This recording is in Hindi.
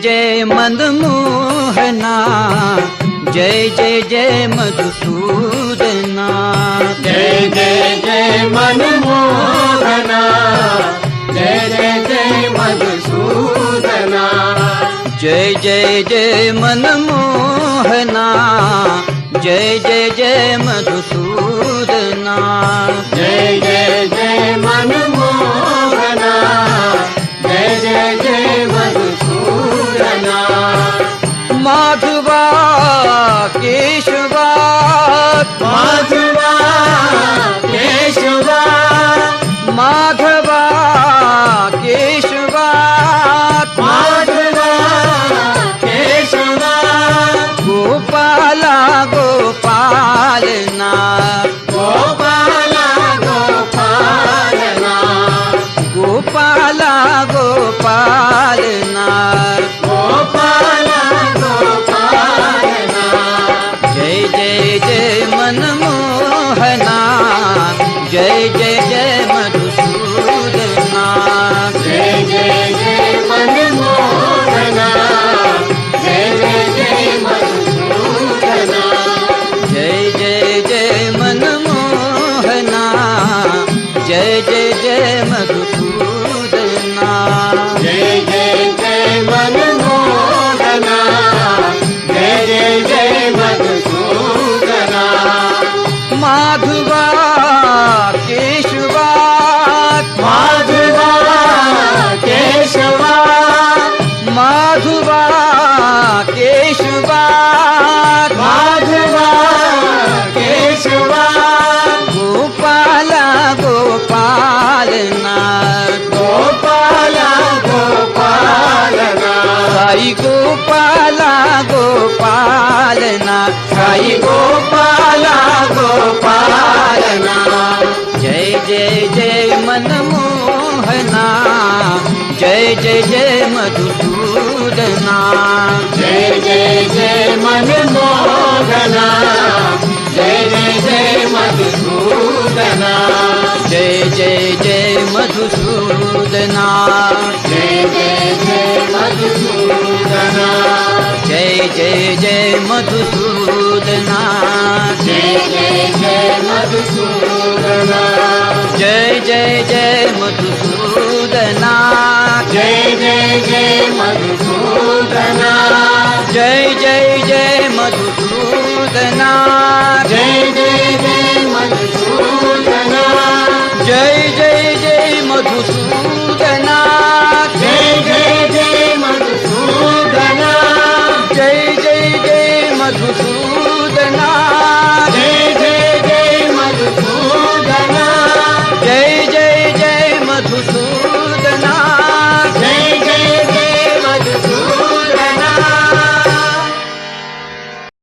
जय मनमोहना, जय जय जय मधुसूदना। जय जय जय मनमोहना, जय जय जय मधुसूदना। जय जय जय मनमोहना, जय जय जय मधुसूदना। जय जय जय मनमोहना, जय जय जय मधुसूदना। माधवा केशवा, माधवा केशवा, माधवा केशवा, माधवा केशवा। गोपाला गोपालना, गोपाला गोपालना, गोपाला गोपालना। गोपाला गोपालना। जय जय जय मनमोहना, जय जय जय मधुसूदना। जय जय जय मनमोहना, जय जय जय मधुसूदना। जय जय जय मनमोहना, जय जय जय मधुसूदना। जय जय जय मनमोहना, जय जय जय मधुसूदना। माधवा केशवा, माधवा केशवा, माधवा केशवा, माधवा केशवा। गोपाला गोपालना, गोपाला गोपालना, साई गोपाला गोपालना, साई गोपाला गोपालना। जय जय जय मनमोहना, जय जय जय मधुसूदना। जय जय जय मनमोहना, जय जय जय मधुसूदना। जय जय जय मधुसूदना। जय जय जय मधुसूदना। जय जय जय मधुसूदना। जय जय जय मधुसूदना। जय जय जय मधुसूदना। जय जय जय मधुसूदना। जय जय जय मधुसूदना। जय जय